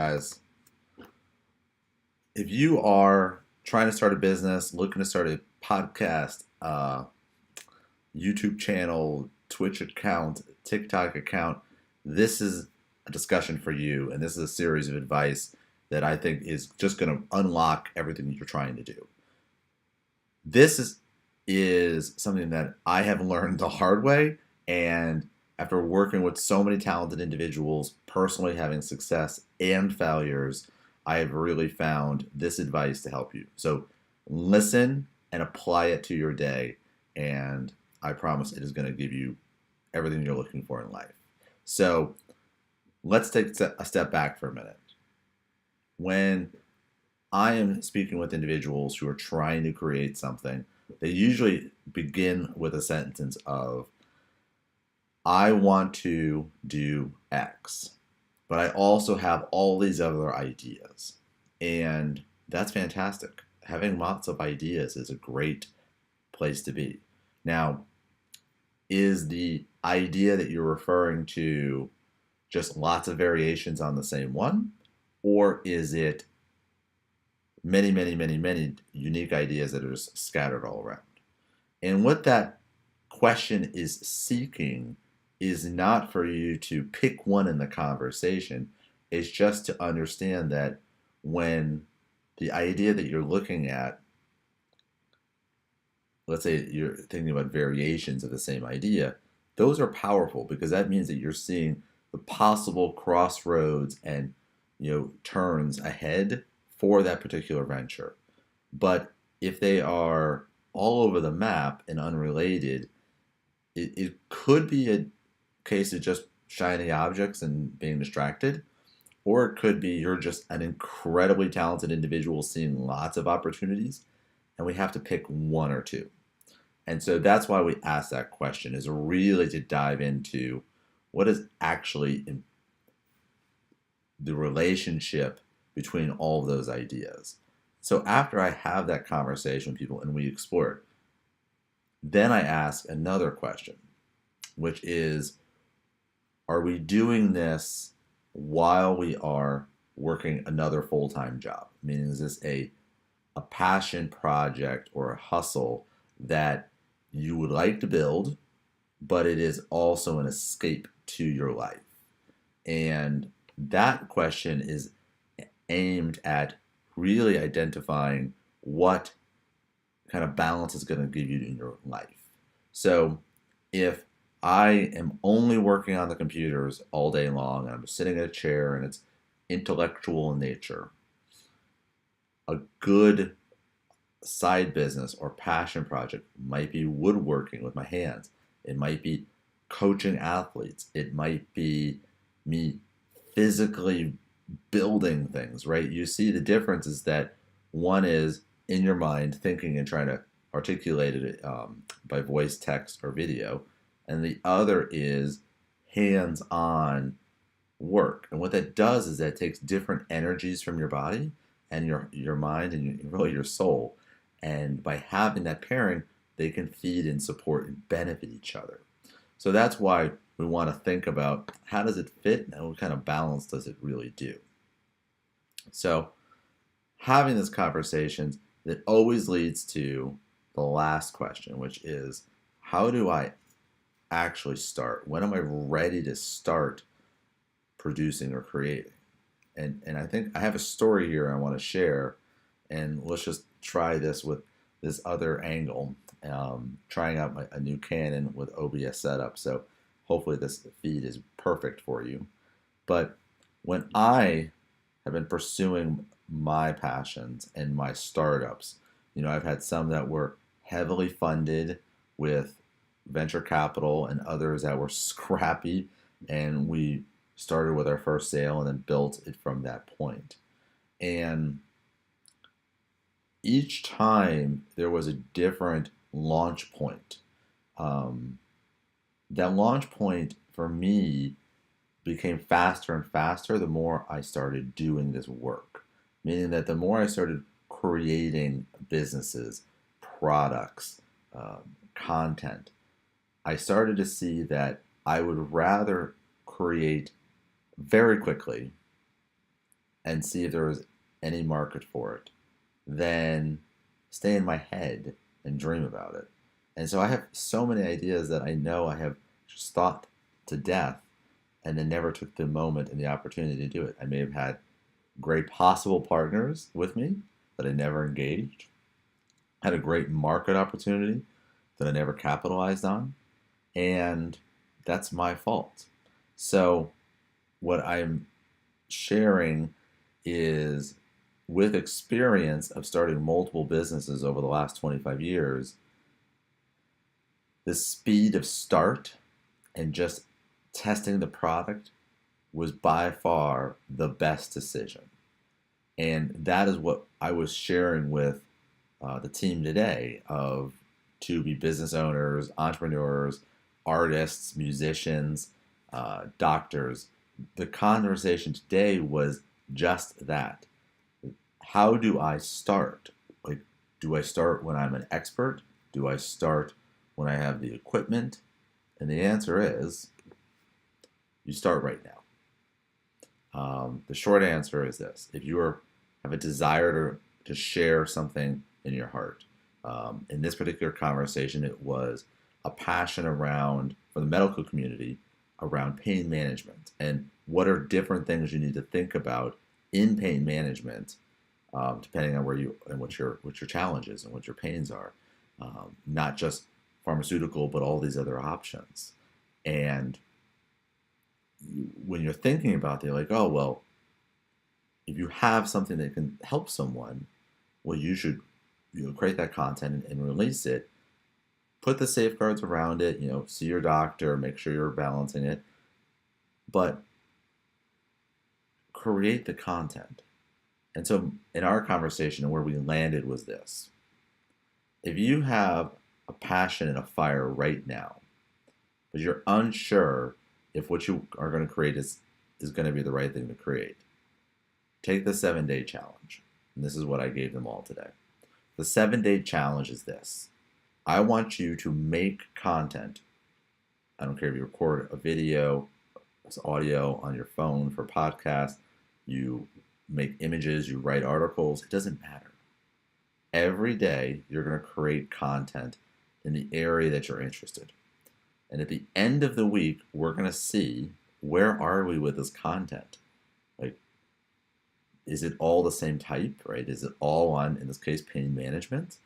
Guys, if you are trying to start a business, looking to start a podcast, YouTube channel, Twitch account, TikTok account, this is a discussion for you. And this is a series of advice that I think is just going to unlock everything that you're trying to do. This is something that I have learned the hard way. And after working with so many talented individuals, personally having success and failures, I have really found this advice to help you. So listen and apply it to your day. And I promise it is going to give you everything you're looking for in life. So let's take a step back for a minute. When I am speaking with individuals who are trying to create something, they usually begin with a sentence of, I want to do X, but I also have all these other ideas. And that's fantastic. Having lots of ideas is a great place to be. Now, is the idea that you're referring to just lots of variations on the same one? Or is it many, many, many, many unique ideas that are just scattered all around? And what that question is seeking is not for you to pick one in the conversation. It's just to understand that when the idea that you're looking at, let's say you're thinking about variations of the same idea, those are powerful because that means that you're seeing the possible crossroads and turns ahead for that particular venture. But if they are all over the map and unrelated, it could be a case of just shiny objects and being distracted, or it could be you're just an incredibly talented individual seeing lots of opportunities, and we have to pick one or two. And so that's why we ask that question, is really to dive into what is actually in the relationship between all of those ideas. So after I have that conversation with people and we explore it, then I ask another question, which is, are we doing this while we are working another full-time job? Meaning, is this a passion project or a hustle that you would like to build, but it is also an escape to your life? And that question is aimed at really identifying what kind of balance is going to give you in your life. So if I am only working on the computers all day long and I'm sitting in a chair and it's intellectual in nature, a good side business or passion project might be woodworking with my hands. It might be coaching athletes. It might be me physically building things, right? You see the difference is that one is in your mind thinking and trying to articulate it by voice, text, or video, and the other is hands-on work. And what that does is that it takes different energies from your body and your mind and really your soul. And by having that pairing, they can feed and support and benefit each other. So that's why we want to think about how does it fit and what kind of balance does it really do. So having this conversation that always leads to the last question, which is, how do I actually start? When am I ready to start producing or creating? And I think I have a story here I want to share, and let's just try this with this other angle, trying out a new Canon with OBS setup. So hopefully this feed is perfect for you. But when I have been pursuing my passions and my startups, I've had some that were heavily funded with venture capital and others that were scrappy, and we started with our first sale and then built it from that point. And each time there was a different launch point. That launch point for me became faster and faster the more I started doing this work. Meaning that the more I started creating businesses, products, content, I started to see that I would rather create very quickly and see if there was any market for it than stay in my head and dream about it. And so I have so many ideas that I know I have just thought to death and then never took the moment and the opportunity to do it. I may have had great possible partners with me that I never engaged, had a great market opportunity that I never capitalized on, and that's my fault. So, what I'm sharing is with experience of starting multiple businesses over the last 25 years, the speed of start and just testing the product was by far the best decision. And that is what I was sharing with the team today of to be business owners, entrepreneurs, artists, musicians, doctors. The conversation today was just that. How do I start? Like, do I start when I'm an expert? Do I start when I have the equipment? And the answer is you start right now. The short answer is this. If you have a desire to share something in your heart, in this particular conversation, it was a passion around, for the medical community, around pain management and what are different things you need to think about in pain management, depending on where you and what your challenges and what your pains are, not just pharmaceutical, but all these other options. And when you're thinking about it, you're like, oh, well, if you have something that can help someone, well, you should create that content and release it. Put the safeguards around it, see your doctor, make sure you're balancing it, but create the content. And so in our conversation, where we landed was this. If you have a passion and a fire right now, but you're unsure if what you are going to create is going to be the right thing to create, take the 7-day challenge. And this is what I gave them all today. The 7-day challenge is this. I want you to make content. I don't care if you record a video, it's audio on your phone for podcast, you make images, you write articles, it doesn't matter. Every day you're going to create content in the area that you're interested. And at the end of the week, we're going to see where are we with this content. Like, is it all the same type, right? Is it all on, in this case, pain management?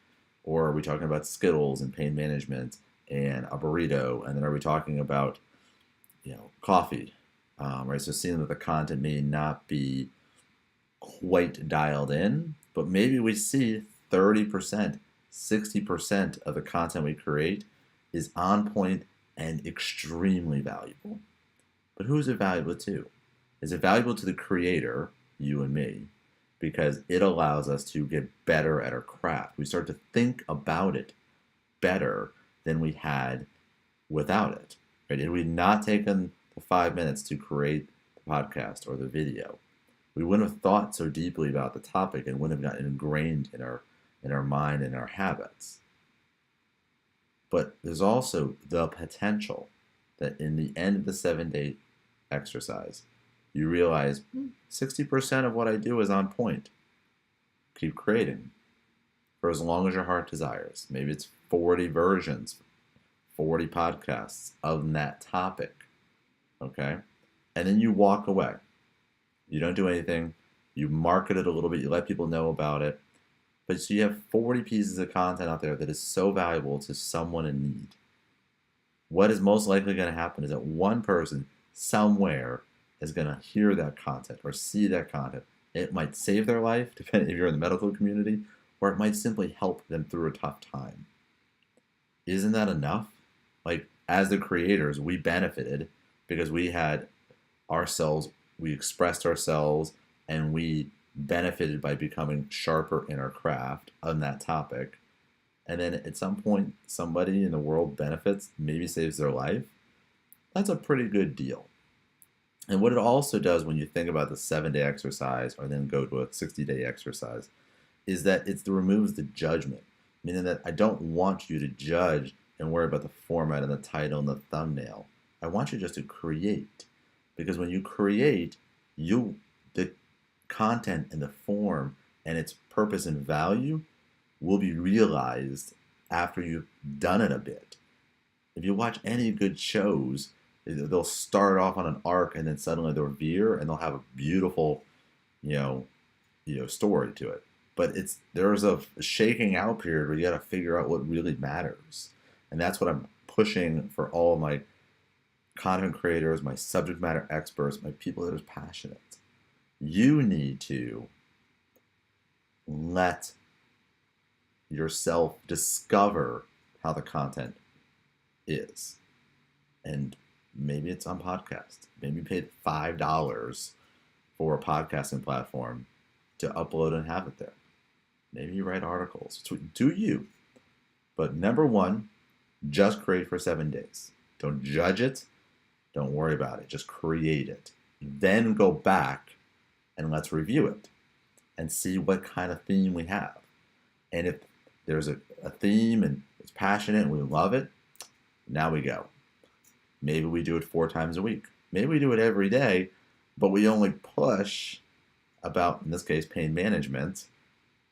Or are we talking about Skittles and pain management and a burrito? And then are we talking about, coffee, right? So seeing that the content may not be quite dialed in, but maybe we see 30%, 60% of the content we create is on point and extremely valuable. But who's it valuable to? Is it valuable to the creator, you and me, because it allows us to get better at our craft. We start to think about it better than we had without it. Right? Had we not taken the 5 minutes to create the podcast or the video, we wouldn't have thought so deeply about the topic and wouldn't have gotten ingrained in our mind and our habits. But there's also the potential that in the end of the 7-day exercise, you realize 60% of what I do is on point. Keep creating for as long as your heart desires. Maybe it's 40 versions, 40 podcasts of that topic. Okay? And then you walk away. You don't do anything. You market it a little bit. You let people know about it. But so you have 40 pieces of content out there that is so valuable to someone in need. What is most likely going to happen is that one person somewhere is going to hear that content or see that content. It might save their life, depending if you're in the medical community, or it might simply help them through a tough time. Isn't that enough? Like, as the creators, we benefited because we had ourselves, we expressed ourselves, and we benefited by becoming sharper in our craft on that topic. And then at some point, somebody in the world benefits, maybe saves their life. That's a pretty good deal. And what it also does when you think about the 7-day exercise or then go to a 60-day exercise is that it removes the judgment, meaning that I don't want you to judge and worry about the format and the title and the thumbnail. I want you just to create, because when you create, the content and the form and its purpose and value will be realized after you've done it a bit. If you watch any good shows, they'll start off on an arc and then suddenly they'll veer and they'll have a beautiful, you know, story to it. But there's a shaking out period where you got to figure out what really matters, and that's what I'm pushing for all of my content creators, my subject matter experts, my people that are passionate. You need to let yourself discover how the content is. And maybe it's on podcast. Maybe you paid $5 for a podcasting platform to upload and have it there. Maybe you write articles. Do you. But number one, just create for 7 days. Don't judge it. Don't worry about it. Just create it. Then go back and let's review it and see what kind of theme we have. And if there's a theme and it's passionate and we love it, now we go. Maybe we do it 4 times a week. Maybe we do it every day, but we only push about, in this case, pain management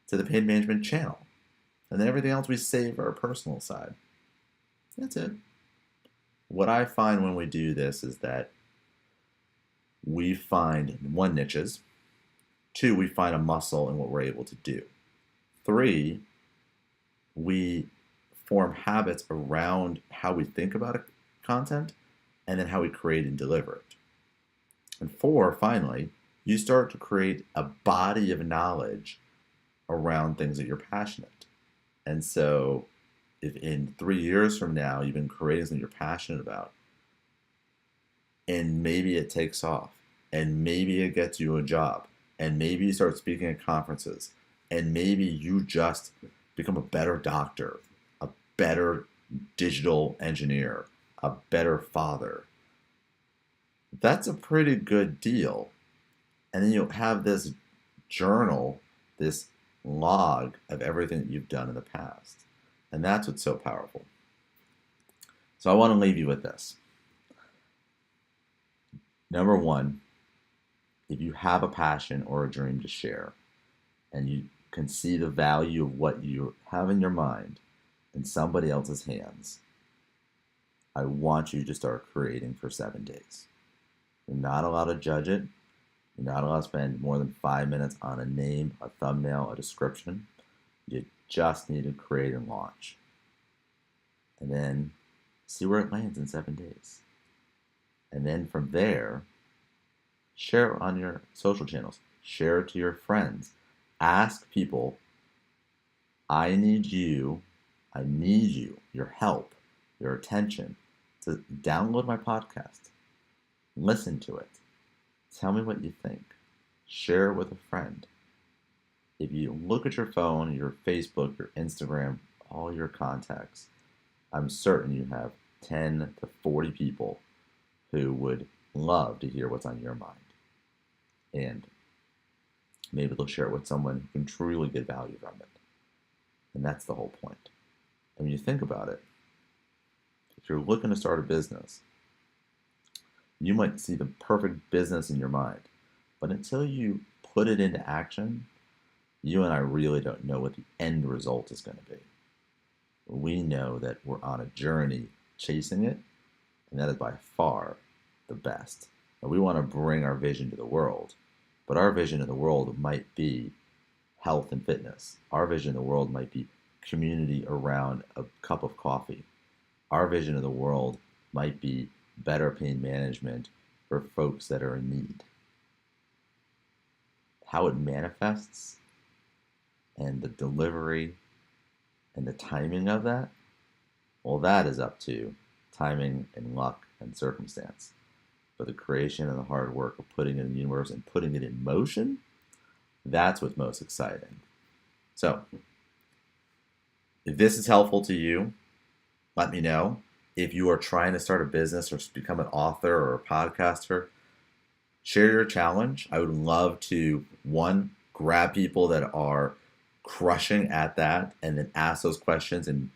to the pain management channel. And then everything else we save our personal side. That's it. What I find when we do this is that we find, 1, niches. 2, we find a muscle in what we're able to do. 3, we form habits around how we think about content and then how we create and deliver it. And 4, finally, you start to create a body of knowledge around things that you're passionate. And so if in 3 years from now you've been creating something you're passionate about, and maybe it takes off, and maybe it gets you a job, and maybe you start speaking at conferences, and maybe you just become a better doctor, a better digital engineer, a better father. That's a pretty good deal. And then you'll have this journal, this log of everything that you've done in the past. And that's what's so powerful. So I want to leave you with this. Number 1, if you have a passion or a dream to share, and you can see the value of what you have in your mind in somebody else's hands, I want you to start creating for 7 days. You're not allowed to judge it. You're not allowed to spend more than 5 minutes on a name, a thumbnail, a description. You just need to create and launch. And then see where it lands in 7 days. And then from there, share it on your social channels. Share it to your friends. Ask people, I need you, your help, your attention, to download my podcast. Listen to it. Tell me what you think. Share it with a friend. If you look at your phone, your Facebook, your Instagram, all your contacts, I'm certain you have 10 to 40 people who would love to hear what's on your mind. And maybe they'll share it with someone who can truly get value from it. And that's the whole point. And when you think about it, if you're looking to start a business, you might see the perfect business in your mind. But until you put it into action, you and I really don't know what the end result is going to be. We know that we're on a journey chasing it, and that is by far the best. And we want to bring our vision to the world, but our vision of the world might be health and fitness. Our vision of the world might be community around a cup of coffee. Our vision of the world might be better pain management for folks that are in need. How it manifests and the delivery and the timing of that, well, that is up to timing and luck and circumstance. But the creation and the hard work of putting it in the universe and putting it in motion, that's what's most exciting. So, if this is helpful to you, let me know. If you are trying to start a business or become an author or a podcaster, share your challenge. I would love to, 1, grab people that are crushing at that and then ask those questions and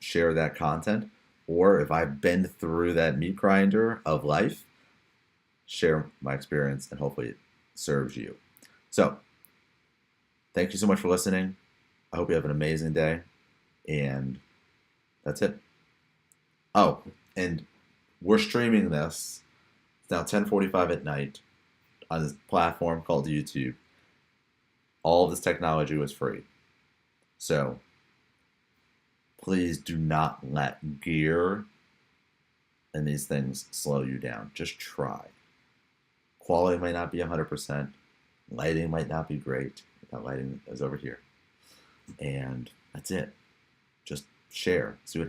share that content. Or if I've been through that meat grinder of life, share my experience and hopefully it serves you. So, thank you so much for listening. I hope you have an amazing day. And that's it. Oh, and we're streaming this. It's now 10:45 at night on this platform called YouTube. All of this technology was free. So please do not let gear and these things slow you down. Just try. Quality might not be 100%. Lighting might not be great. That lighting is over here. And that's it. Just share. See what happens.